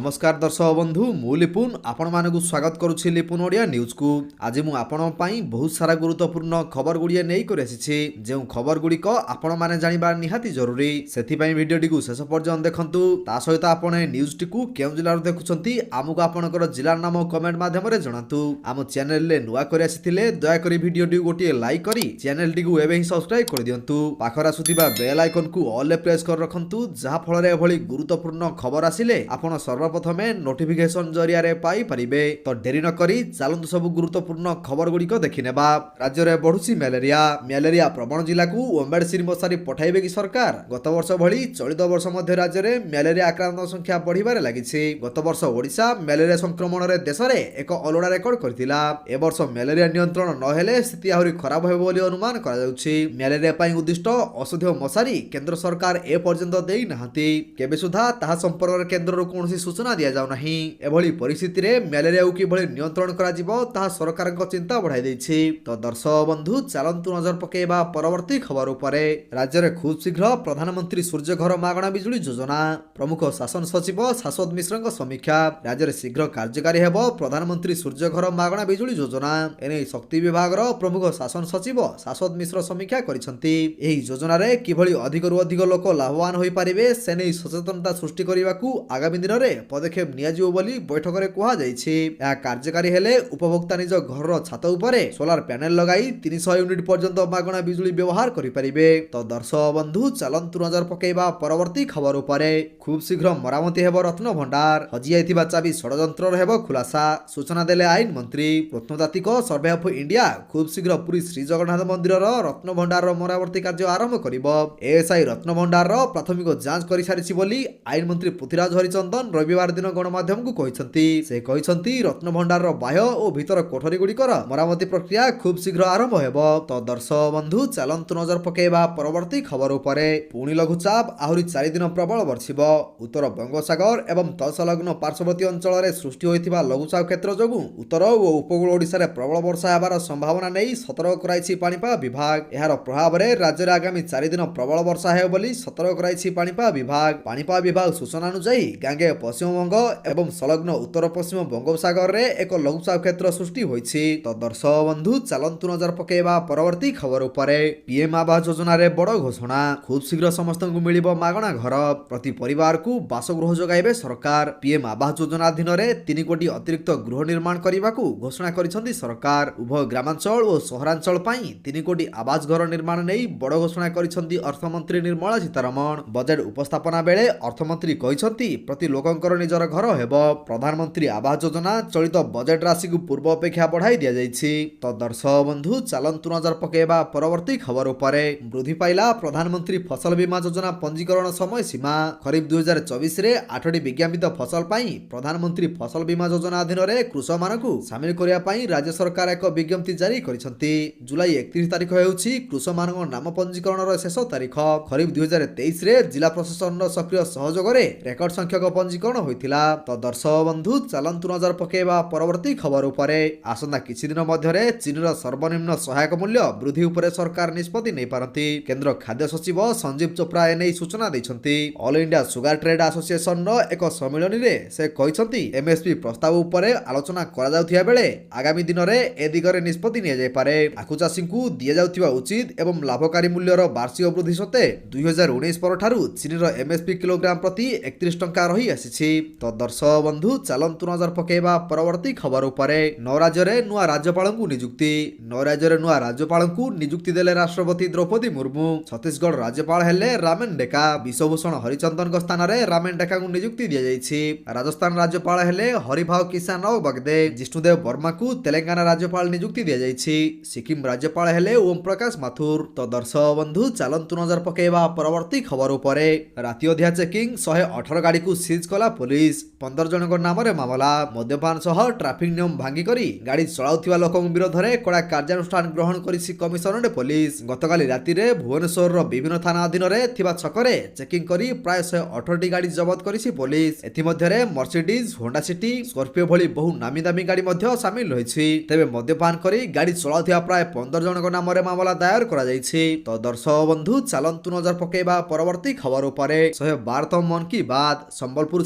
नमस्कार दर्शक बंधु मु लिपुन आपण मानक स्वागत करुछि लिपुन ओडिया न्यूज को। आज मु आपण पई बहुत सारा गुरुत्वपूर्ण खबर गुड़िए नहीं कर आसीछि जे खबर गुड़िक आपण माने जानिबा निहाती जरूरी। सेथि पई वीडियोटी को शेष पर्यंत देखंतु। ता सहित आपण न्यूजटी को केउ जिल्ला रो देखुछंती आमुक आपणकर जिल्ला नाम कमेंट माध्यम रे जणातु। आम चैनल ले नुवा कर आसीथिले दया करी वीडियोटी गोटे लाइक करी चैनल टी को एबे ही सब्सक्राइब कर दियंतु। पाखर आसुथिबा बेल आइकन को ऑल ले प्रेस कर रखंतु जहा फल रे एभली गुरुत्वपूर्ण खबर आसिले आपण सर्वप्रथमे नोटिफिकेशन जरिया पाई परिबे। तो डेरी न करी चलंतु सब गुरुत्वपूर्ण खबर गुड़िक देखिनेबा। राज्य में बढ़ुची ମ୍ୟାଲେରିଆ प्रवण जिला को ओम्बेडसिर मशारी पठाइबे कि सरकार। गत वर्ष भली चलित वर्ष मध्य राज्य में ମ୍ୟାଲେରିଆ आक्रांत संख्या बढ़िबारे लागिछि। गत वर्ष ओडिशा ମ୍ୟାଲେରିଆ संक्रमण रे देश रे एक अलड़ा रेकर्ड करथिला। ए वर्ष ମ୍ୟାଲେରିଆ नियंत्रण न हेले स्थिति आहुरी खराब हेबो बोली अनुमान करा जाउछि। ମ୍ୟାଲେରିଆ पई उद्दिष्ट औषधीय मशारी केंद्र सरकार ए पर्यंत देई नाहंती। केबे सुधा ताहा संपर्क रे केंद्र रो कोनोसी सूचना दिया जाउ नाही। एभली परिस्थिति रे ମ୍ୟାଲେରିଆ को किभली नियंत्रण करा जिवो ताहा सरकार को चिंता बढ़ाई दैछि। तो दर्शक बंधु चलंतु नजर पकेबा परवर्ती खबर उपरे। राज्य में खूब शीघ्र प्रधानमंत्री सूर्य घर मागणा बिजुली योजना। प्रमुख शासन सचिव शाश्वत मिश्र समीक्षा। राज्य में शीघ्र कार्यकारी हेबो प्रधानमंत्री सूर्य घर मागणा बिजुली योजना। एने शक्ति विभाग प्रमुख शासन सचिव शाश्वत मिश्र समीक्षा करिसंती। एही योजना रे किभली अधिकरु अधिक लोक लाभवान होई पारिबे सेने सचेतनता सृष्टि करिबाकू आगामी दिन रे पदक्षेप निया जिवो बोली बैठक रे कुहा जायछि। या कार्यकारी हेले उपभोक्ता निज घर छात उपरे सोलार पैनल लगाई 300 यूनिट पर्यंत मागणा बिजुली व्यवहार करि परिबे। तो दर्शक बंधु चलंतु नजर पकेबा परवर्ती खबर उपरे। खूब शीघ्र मरामती हेबो रत्न भंडार। हजि आइथिबा चाबी षडयंत्र हेबो खुलासा। सूचना देले आईन मंत्री। प्रत्नतात्विक सर्वे ऑफ इंडिया खूब शीघ्र पुरी श्री जगन्नाथ मंदिर रत्न भंडार मरामती कार्य आरंभ करिबो। एएसआई रत्न भंडार प्राथमिक जांच करि सारिछि बोली आईन मंत्री पृथ्वीराज हरिचंदन रविवार दिन गणमाध्यम को कहिसंती। से कहिसंती रत्न भंडार बाह्य और भीतर कोठरी गुड़िकर मरामती प्रक्रिया खूब शीघ्र आरंभ हेबो। तो दर्शक बंधु चलंतु नजर पकेबा परवर्ती खबर उपरे। पुणी लघुचाप आहुरी 4 दिन प्रबल वर्षिब। उत्तर बंगोपसागर एवं तत्संलग्न पार्श्ववर्ती अंचल में सृष्टि होइथिबा लघुचाप क्षेत्र जोगु उत्तर और उपकूल ओडिशा रे प्रबल वर्षा हेबार संभावना नहीं सतर्क कराइछि पाणीपाग विभाग। एहार प्रभाव रे राज्य रे आगामी 4 दिन प्रबल वर्षा हेबो बोली सतर्क कराइछि पाणीपाग विभाग। पाणीपाग विभाग सूचना अनुसार गांगे पश्चिम बंग एवं संलग्न उत्तर पश्चिम बंगोपसागर रे एक लघुचाप क्षेत्र सृष्टि होइछि। तो दर्शक बंधु चलंतु नजर पकेबा परवर्ती खबर उपरे। पीएम आवास योजना रे बड़ घोषणा। खूब शीघ्र समस्त को मिलिबो मागणा घर। प्रति परिवार को बासगृह जोगाइबे सरकार। पीएम आवास योजना अधीन रे 3 कोटी अतिरिक्त गृह निर्माण करिबाकू घोषणा करिसंती सरकार। उभय ग्रामांचल और सहरांचल पई 3 कोटी आवास घर निर्माण नै बड़ घोषणा करिसंती अर्थमंत्री निर्मला सीतारमण। बजेट उपस्थापना बेले अर्थमंत्री कहिसंती प्रति लोकंकर निजर घर हेबो। प्रधानमंत्री आवास योजना चलित बजेट राशि को पूर्व अपेक्षा बढ़ाई दिया जाइछि। तो दर्शक बंधु चलंतु नजर पकेबा परवर्ती खबर उपरे। वृद्धि पाइला प्रधानमंत्री फसल बीमा योजना पंजीकरण समय सीमा। खरीफ 2024 रे 8टी विज्ञापित फसल पाई प्रधानमंत्री फसल बीमा योजना अधीन रे कृषक मानकू शामिल करिया पाई राज्य सरकार एक विज्ञप्ति जारी करिसंती। जुलाई 31 तारिख हेउछि कृषक मानक नाम पंजीकरण रो शेष तारिख। खरीफ 2023 रे जिला प्रशासन रो सक्रिय सहयोग रे रेकर्ड संख्यक पंजीकरण होइतिला। तो दर्शक बंधु चलंतु नजर पकेबा परवर्ती खबर उपरे। आसंता किछि दिन मध्य रे चीन रो सर्वनिम्न सहायक मूल्य वृद्धि उपरे सरकार निष्पत्ति नै पारंती। केंद्र खाद्य सचिव संजीव चोप्रा एनै सूचना दैछंती। All India sugar trade association रो एक सम्मेलन रे से कहिसंती एमएसपी प्रस्ताव उपरे आलोचना करा जाउथिया बेले आगामी दिन रे ए दिगरे निष्पत्ति निया जाय पारे। आखु चाषी को दिया जाउथिबा उचित एवं लाभकारी मूल्य रो वार्षिक वृद्धि सते 2019 पर ठारू चीन रो एमएसपी किलोग्राम प्रति 31 टंका रही आसीछि। तो दर्शक बंधु चलंतु नजर पकेबा परवर्ती खबर उपरे। 9 राज्य रे नुआ राज्यपाल को नियुक्ति। 9 राज्य रे नुआ राज्यपाल को नियुक्ति देले राष्ट्रपति द्रौपदी मुर्मू। छत्तीसगढ़ राज्यपाल हेले रामेन डेका। विश्वभूषण हरिचंदन स्थान रे रामेन डेका को नियुक्ति दिया जाइछि। राजस्थान राज्यपाल हेले हरिभाव किसान और बगदे। जिष्णुदेव वर्मा को तेलंगाना राज्यपाल नियुक्ति दिया जाइछि। सिक्किम राज्यपाल हेले ओम प्रकाश माथुर। तो दर्शक बंधु चलंतु नजर पकेबा परवर्ती खबर उपरे। राति अधिया चेकिंग 118 गाड़ी को सीज कला पुलिस। 15 जनक नाम रे मामला। मद्यपान सह ट्रैफिक नियम भांगी करी गाड़ी चलाउथिबा लोकक विरोध रे कड़ा कार्यानुष्ठान ग्रहण करिछि कमिशनरेट पुलिस। गतकाली राति रे भुवनेश्वर रो विभिन्न थाना अधीन रे थिबा छकरे चेकिंग करी प्राय 118 गाड़ी जब्त करिछि पुलिस। एथि मध्य रे मर्सिडीज, होंडा सिटी, स्कॉर्पियो भली बहु नामी दामी गाड़ी मध्य शामिल रहिछि। तेबे मद्यपान करी गाड़ी चलाउथिबा प्राय 15 जनक नाम रे मामला दायर करा जाइछि। तो दर्शक बंधु चलंतु नजर पकेबा परवर्ती खबर उपरे। 112तम मन की बात। संबलपुर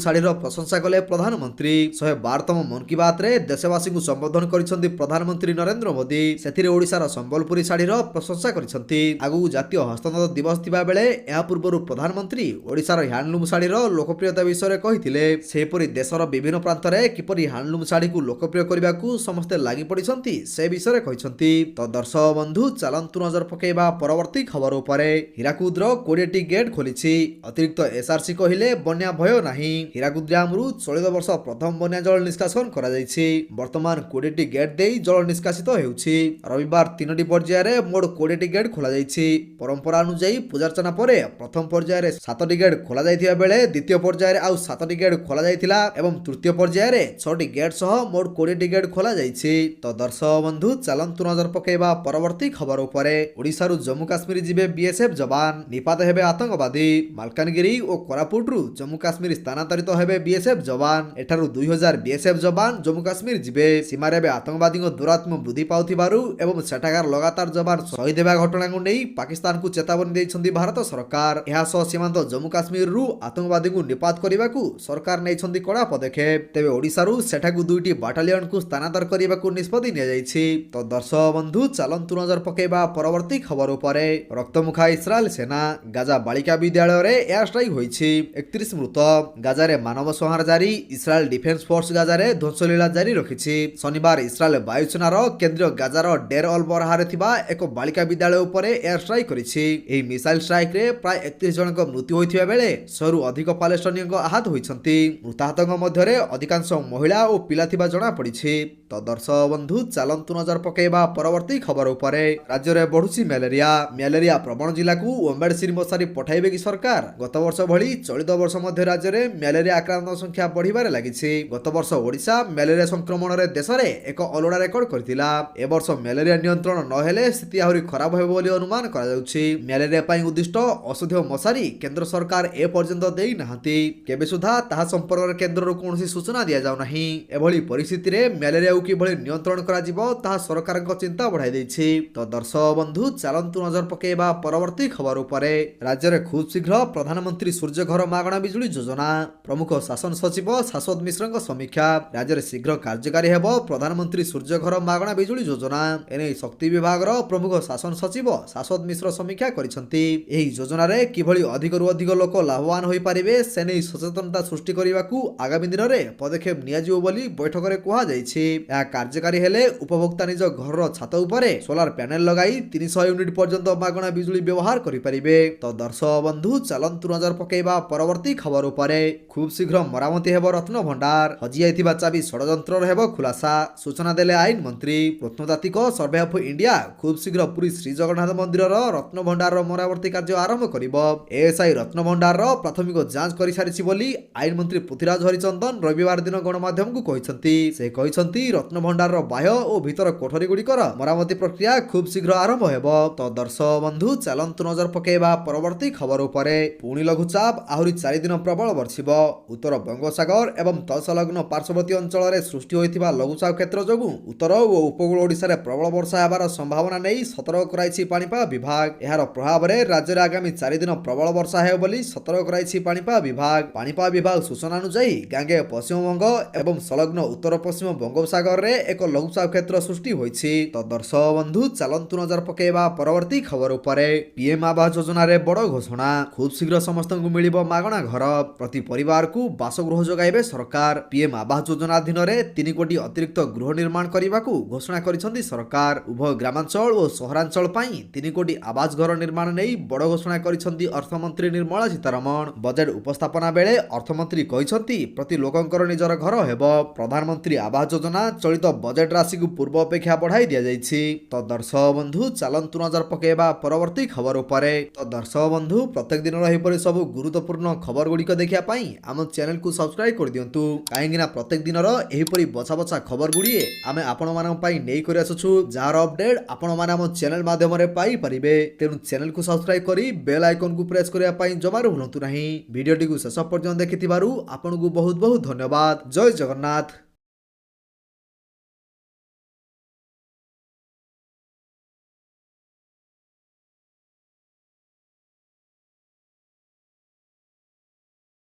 शाढ़ीर ଶାଢ଼ୀର ପ୍ରଶଂସା କଲେ ପ୍ରଧାନମନ୍ତ୍ରୀ। 112ତମ ମନ୍ କି ବାତ୍ରେ ଦେଶବାସୀଙ୍କୁ ସମ୍ବୋଧନ କରିଛନ୍ତି ପ୍ରଧାନମନ୍ତ୍ରୀ ନରେନ୍ଦ୍ର ମୋଦି। ସେଥିରେ ଓଡ଼ିଶାର ସମ୍ବଲପୁରୀ ଶାଢ଼ୀର ପ୍ରଶଂସା କରିଛନ୍ତି। ଆଗକୁ ଜାତୀୟ ହସ୍ତତନ୍ତ ଦିବସ ଥିବା ବେଳେ ଏହା ପୂର୍ବରୁ ପ୍ରଧାନମନ୍ତ୍ରୀ ଓଡ଼ିଶାର ହ୍ୟାଣ୍ଡଲୁମ୍ ଶାଢ଼ୀର ଲୋକପ୍ରିୟତା ବିଷୟରେ କହିଥିଲେ। ସେହିପରି ଦେଶର ବିଭିନ୍ନ ପ୍ରାନ୍ତରେ କିପରି ହ୍ୟାଣ୍ଡଲୁମ୍ ଶାଢ଼ୀକୁ ଲୋକପ୍ରିୟ କରିବାକୁ ସମସ୍ତେ ଲାଗି ପଡ଼ିଛନ୍ତି ସେ ବିଷୟରେ କହିଛନ୍ତି। ତ ଦର୍ଶକ ବନ୍ଧୁ ଚାଲନ୍ତୁ ନଜର ପକାଇବା ପରବର୍ତ୍ତୀ ଖବର ଉପରେ। ହୀରାକୁଦର 20ଟି ଗେଟ୍ ଖୋଲିଛି। ଅତିରିକ୍ତ ଏସ୍ଆର୍ସି କହିଲେ ବନ୍ୟା ଭୟ ନାହିଁ। ହୀରାକୁଦ ଡ୍ୟାମରୁ ଚଳିତ ବର୍ଷ ପ୍ରଥମ ବନ୍ୟା ଜଳ ନିଷ୍କାସନ କରାଯାଇଛି। ବର୍ତ୍ତମାନ 20ଟି ଗେଟ୍ ଦେଇ ଜଳ ନିଷ୍କାସିତ ହେଉଛି। ରବିବାର 3ଟି ପର୍ଯ୍ୟାୟରେ ମୋଟ 20ଟି ଗେଟ୍ ଖୋଲାଯାଇଛି। ପରମ୍ପରା ଅନୁଯାୟୀ ପୂଜାର୍ଚ୍ଚନା ପରେ ପ୍ରଥମ ପର୍ଯ୍ୟାୟରେ 7ଟି ଗେଟ୍ ଖୋଲାଯାଇଥିବା ବେଳେ ଦ୍ୱିତୀୟ ପର୍ଯ୍ୟାୟରେ ଆଉ 7ଟି ଗେଟ୍ ଖୋଲାଯାଇଥିଲା ଏବଂ ତୃତୀୟ ପର୍ଯ୍ୟାୟରେ 6ଟି ଗେଟ୍ ସହ ମୋଟ 20ଟି ଗେଟ୍ ଖୋଲାଯାଇଛି। ତ ଦର୍ଶକ ବନ୍ଧୁ ଚାଲନ୍ତୁ ନଜର ପକାଇବା ପରବର୍ତ୍ତୀ ଖବର ଉପରେ। ଓଡ଼ିଶାରୁ ଜମ୍ମୁ କାଶ୍ମୀର ଯିବେ ବିଏସ୍ଏଫ୍ ଯବାନ, ନିପାତ ହେବେ ଆତଙ୍କବାଦୀ। ମାଲକାନଗିରି ଓ କୋରାପୁଟରୁ ଜମ୍ମୁ କାଶ୍ମୀର ସ୍ଥାନାନ୍ତରିତ ହେବେ ବିଏସ୍ଏଫ୍ ଯବାନ। ଏଠାରୁ 2000 ବିଏସ୍ଏଫ୍ ଯବାନ ଜମ୍ମୁ କାଶ୍ମୀର ଯିବେ। ସୀମାରେ ଏବେ ଆତଙ୍କବାଦୀଙ୍କ ଦୌରାତ୍ମ୍ୟ ବୃଦ୍ଧି ପାଉଥିବାରୁ ଏବଂ ସେଠାକାର ଲଗାତାର ଯବାନ ଶହୀଦ ହେବା ଘଟଣାକୁ ନେଇ ପାକିସ୍ତାନକୁ ଚେତାବନୀ ଦେଇଛନ୍ତି ଭାରତ ସରକାର। ଏହା ସହ ସୀମାନ୍ତ ଜମ୍ମୁ କାଶ୍ମୀରରୁ ଆତଙ୍କବାଦୀଙ୍କୁ ନିପାତ କରିବାକୁ ସରକାର ନେଇଛନ୍ତି କଡ଼ା ପଦକ୍ଷେପ। ତେବେ ଓଡ଼ିଶାରୁ ସେଠାକୁ 2ଟି ବାଟାଲିୟନକୁ ସ୍ଥାନାନ୍ତର କରିବାକୁ ନିଷ୍ପତ୍ତି ନିଆଯାଇଛି। ତ ଦର୍ଶକ ବନ୍ଧୁ ଚାଲନ୍ତୁ ନଜର ପକାଇବା ପରବର୍ତ୍ତୀ ଖବର ଉପରେ। ରକ୍ତମୁଖା ଇସ୍ରାଏଲ ସେନା, ଗାଜା ବାଳିକା ବିଦ୍ୟାଳୟରେ ଏୟାର ଷ୍ଟ୍ରାଇକ୍ ହୋଇଛି। 31 ମୃତ। ଗାଜାରେ ମାନବ ସଂହାର ଜାରି। ଇସ୍ରାଏଲ ଡିଫେନ୍ସ ଫୋର୍ସ ଗାଜାରେ ଧ୍ୱଂସଲୀଳା ଜାରି ରଖିଛି। ଶନିବାର ଇସ୍ରାଏଲ ବାୟୁସେନାର କେନ୍ଦ୍ରୀୟ ଗାଜାର ଡେର୍ ଅଲ୍ ବରାହାରେ ଥିବା ଏକ ବାଳିକା ବିଦ୍ୟାଳୟ ଉପରେ ଏୟାର ଷ୍ଟ୍ରାଇକ୍ କରିଛି। ଏହି ମିସାଇଲ ଷ୍ଟ୍ରାଇକ୍ରେ ପ୍ରାୟ 31 ଜଣଙ୍କ ମୃତ୍ୟୁ ହୋଇଥିବା ବେଳେ 100ରୁ ଅଧିକ ପାଲେଷ୍ଟୀନୀୟ ଆହତ ହୋଇଛନ୍ତି। ମୃତାହତଙ୍କ ମଧ୍ୟରେ ଅଧିକାଂଶ ମହିଳା ଓ ପିଲା ଥିବା ଜଣାପଡ଼ିଛି। ତ ଦର୍ଶକ ବନ୍ଧୁ ଚାଲନ୍ତୁ ନଜର ପକାଇବା ପରବର୍ତ୍ତୀ ଖବର ଉପରେ। ରାଜ୍ୟରେ ବଢୁଛି ମ୍ୟାଲେରିଆ ପ୍ରବଣ ଜିଲ୍ଲାକୁ ଓମ୍ବେଡସିରି ମଶାରୀ ପଠାଇବେ କି ସରକାର? ଗତ ବର୍ଷ ଭଳି ଚଳିତ ବର୍ଷ ମଧ୍ୟ ରାଜ୍ୟରେ ମ୍ୟାଲେରିଆ ଆକ୍ରାନ୍ତଙ୍କ ସଂଖ୍ୟା ବଢ଼ିବାରେ ଲାଗିଛି। ଗତ ବର୍ଷ ଓଡ଼ିଶା ମ୍ୟାଲେରିଆ ସଂକ୍ରମଣରେ ଦେଶରେ ଏକ ଅଲୋଡ଼ା ରେକର୍ଡ କରିଥିଲା। ଏ ବର୍ଷ ମ୍ୟାଲେରିଆ ନିୟନ୍ତ୍ରଣ ନ ହେଲେ ସ୍ଥିତି ଆହୁରି ଖରାପ ହେବ ବୋଲି ଅନୁମାନ କରାଯାଉଛି। ମ୍ୟାଲେରିଆ ପାଇଁ ଉଦ୍ଦିଷ୍ଟ ଔଷଧୀୟ ମଶାରୀ କେନ୍ଦ୍ର ସରକାର ଏ ପର୍ଯ୍ୟନ୍ତ ଦେଇନାହାନ୍ତି। କେବେ ସୁଦ୍ଧା ତାହା ସମ୍ପର୍କରେ କେନ୍ଦ୍ରରୁ କୌଣସି ସୂଚନା ଦିଆଯାଉ ନାହିଁ। ଏଭଳି ପରିସ୍ଥିତିରେ ମ୍ୟାଲେରିଆକୁ କିଭଳି ନିୟନ୍ତ୍ରଣ କରାଯିବ ତାହା ସରକାରଙ୍କ ଚିନ୍ତା ବଢ଼ାଇ ଦେଇଛି। ତ ଦର୍ଶକ ବନ୍ଧୁ ଚାଲନ୍ତୁ ନଜର ପକାଇବା ପରବର୍ତ୍ତୀ ଖବର ଉପରେ। ରାଜ୍ୟରେ ଖୁବ୍ ଶୀଘ୍ର ପ୍ରଧାନମନ୍ତ୍ରୀ ସୂର୍ଯ୍ୟ ଘର ମାଗଣା ବିଜୁଳି ଯୋଜନା। ପ୍ରମୁଖ ଶାସନ ସଚିବ ଶାଶ୍ୱତ ମିଶ୍ରଙ୍କ ସମୀକ୍ଷା। ରାଜ୍ୟରେ ଶୀଘ୍ର କାର୍ଯ୍ୟକାରୀ ହେବ ପ୍ରଧାନମନ୍ତ୍ରୀ ସୂର୍ଯ୍ୟ ଘର ମାଗଣା ବିଜୁଳି ଯୋଜନା। ଏନେଇ ଶକ୍ତି ବିଭାଗର ପ୍ରମୁଖ ଶାସନ ସଚିବ ଶାଶ୍ୱତ ମିଶ୍ର ସମୀକ୍ଷା କରିଛନ୍ତି। ଏହି ଯୋଜନାରେ କିଭଳି ଅଧିକରୁ ଅଧିକ ଲୋକ ଲାଭବାନ ହୋଇପାରିବେ ସେ ନେଇ ସଚେତନତା ସୃଷ୍ଟି କରିବାକୁ ଆଗାମୀ ଦିନରେ ପଦକ୍ଷେପ ନିଆଯିବ ବୋଲି ବୈଠକରେ କୁହାଯାଇଛି। ଏହା କାର୍ଯ୍ୟକାରୀ ହେଲେ ଉପଭୋକ୍ତା ନିଜ ଘରର ଛାତ ଉପରେ ସୋଲାର ପ୍ୟାନେଲ ଲଗାଇ 300 ୟୁନିଟ୍ ପର୍ଯ୍ୟନ୍ତ ମାଗଣା ବିଜୁଳି ବ୍ୟବହାର କରିପାରିବେ। ତ ଦର୍ଶକ ବନ୍ଧୁ ଚାଲନ୍ତୁ ନଜର ପକାଇବା ପରବର୍ତ୍ତୀ ଖବର ଉପରେ। ଖୁବ୍ ଶୀଘ୍ର ମରାମତି ହେବ ରତ୍ନ ଭଣ୍ଡାର। ହଜିଯାଇଥିବା ଚାବି ଷଡ଼ଯନ୍ତ୍ରର ହେବ ଖୁଲାସା। ସୂଚନା ଦେଲେ ଆଇନ ମନ୍ତ୍ରୀ। ପ୍ରତ୍ନତାତ୍ତ୍ୱିକ ସର୍ଭେ ଅଫ୍ ଇଣ୍ଡିଆ ଖୁବ୍ ଶୀଘ୍ର ପୁରୀ ଶ୍ରୀ ଜଗନ୍ନାଥ ମନ୍ଦିରର ରତ୍ନ ଭଣ୍ଡାରର ମରାମତି କାର୍ଯ୍ୟ ଆରମ୍ଭ କରିବ। ଏଏସ୍ଆଇ ରତ୍ନ ଭଣ୍ଡାରର ପ୍ରାଥମିକ ଯାଞ୍ଚ କରିସାରିଛି ବୋଲି ଆଇନ ମନ୍ତ୍ରୀ ପୃଥ୍ୱୀରାଜ ହରିଚନ୍ଦନ ରବିବାର ଦିନ ଗଣମାଧ୍ୟମକୁ କହିଛନ୍ତି। ସେ କହିଛନ୍ତି ରତ୍ନ ଭଣ୍ଡାରର ବାହ୍ୟ ଓ ଭିତର କୋଠରୀଗୁଡ଼ିକର ମରାମତି ପ୍ରକ୍ରିୟା ଖୁବ୍ ଶୀଘ୍ର ଆରମ୍ଭ ହେବ। ତ ଦର୍ଶକ ବନ୍ଧୁ ଚାଲନ୍ତୁ ନଜର ପକାଇବା ପରବର୍ତ୍ତୀ ଖବର ଉପରେ। ପୁଣି ଲଘୁଚାପ, ଆହୁରି 4 ଦିନ ପ୍ରବଳ ବର୍ଷିବ। ଉତ୍ତର ବଙ୍ଗୋପସାଗର ଏବଂ ତତ୍ସଂଲଗ୍ନ ପାର୍ଶ୍ୱବର୍ତ୍ତୀ ଅଞ୍ଚଳରେ ସୃଷ୍ଟି ହୋଇଥିବା ଲଘୁଚାପ କ୍ଷେତ୍ର ଯୋଗୁଁ ଉତ୍ତର ଓ ଉପକୂଳ ଓଡ଼ିଶାରେ ପ୍ରବଳ ବର୍ଷା ହେବାର ସମ୍ଭାବନା ନେଇ ସତର୍କ କରାଇଛି ପାଣିପାଗ ବିଭାଗ। ଏହାର ପ୍ରଭାବରେ ରାଜ୍ୟରେ ଆଗାମୀ 4 ଦିନ ପ୍ରବଳ ବର୍ଷା ହେବ ବୋଲି ସତର୍କ କରାଇଛି ପାଣିପାଗ ବିଭାଗ। ପାଣିପାଗ ବିଭାଗ ସୂଚନା ଅନୁଯାୟୀ ଗାଙ୍ଗେୟ ପଶ୍ଚିମବଙ୍ଗ ଏବଂ ସଂଲଗ୍ନ ଉତ୍ତର ପଶ୍ଚିମ ବଙ୍ଗୋପସାଗରରେ ଏକ ଲଘୁଚାପ କ୍ଷେତ୍ର ସୃଷ୍ଟି ହୋଇଛି। ତ ଦର୍ଶକ ବନ୍ଧୁ ଚାଲନ୍ତୁ ନଜର ପକାଇବା ପରବର୍ତ୍ତୀ ଖବର ଉପରେ। ପିଏମ୍ ଆବାସ ଯୋଜନାରେ ବଡ଼ ଘୋଷଣା। ଖୁବ୍ ଶୀଘ୍ର ସମସ୍ତଙ୍କୁ ମିଳିବ ମାଗଣା ଘର। ପ୍ରତି ପରିବାରକୁ ବାସଗୃହ ଯୋଗାଇବେ ସରକାର। ପିଏମ୍ ଆବାସ ଯୋଜନା ଅଧୀନରେ 3 କୋଟି ଅତିରିକ୍ତ ଗୃହ ନିର୍ମାଣ କରିବାକୁ ଘୋଷଣା କରିଛନ୍ତି ସରକାର। ଉଭୟ ଗ୍ରାମାଞ୍ଚଳ ଓ ସହରାଞ୍ଚଳ ପାଇଁ 3 କୋଟି ଆବାସ ଘର ନିର୍ମାଣ ନେଇ ବଡ଼ ଘୋଷଣା କରିଛନ୍ତି ଅର୍ଥମନ୍ତ୍ରୀ ନିର୍ମଳା ସୀତାରମଣ। ବଜେଟ୍ ଉପସ୍ଥାପନା ବେଳେ ଅର୍ଥମନ୍ତ୍ରୀ କହିଛନ୍ତି ପ୍ରତି ଲୋକଙ୍କର ନିଜର ଘର ହେବ। ପ୍ରଧାନମନ୍ତ୍ରୀ ଆବାସ ଯୋଜନା ଚଳିତ ବଜେଟ୍ ରାଶିକୁ ପୂର୍ବ ଅପେକ୍ଷା ବଢ଼ାଇ ଦିଆଯାଇଛି। ତ ଦର୍ଶକ ବନ୍ଧୁ ଚାଲନ୍ତୁ ନଜର ପକାଇବା ପରବର୍ତ୍ତୀ ଖବର ଉପରେ। ତ ଦର୍ଶକ ବନ୍ଧୁ ପ୍ରତ୍ୟେକ ଦିନର ଏହିପରି ସବୁ ଗୁରୁତ୍ୱପୂର୍ଣ୍ଣ ଖବର ଗୁଡ଼ିକ ଦେଖିବା ପାଇଁ ଆମ ଚ୍ୟାନେଲକୁ ସବସ୍କ୍ରାଇବ କରିଦିଅନ୍ତୁ। କାହିଁକିନା ପ୍ରତ୍ୟେକ ଦିନର ଏହିପରି ବଛା ବଛା ଖବର ଗୁଡ଼ିଏ ଆମେ ଆପଣମାନଙ୍କ ପାଇଁ ନେଇକରି ଆସୁଛୁ, ଯାହାର ଅପଡେଟ୍ ଆପଣମାନେ ଆମ ଚ୍ୟାନେଲ ମାଧ୍ୟମରେ ପାଇପାରିବେ। ତେଣୁ ଚ୍ୟାନେଲକୁ ସବସ୍କ୍ରାଇବ କରି ବେଲ୍ ଆଇକନକୁ ପ୍ରେସ୍ କରିବା ପାଇଁ ଜମାରୁ ଭୁଲନ୍ତୁ ନାହିଁ। ଭିଡ଼ିଓଟିକୁ ଶେଷ ପର୍ଯ୍ୟନ୍ତ ଦେଖିଥିବାରୁ ଆପଣଙ୍କୁ ବହୁତ ବହୁତ ଧନ୍ୟବାଦ। ଜୟ ଜଗନ୍ନାଥ।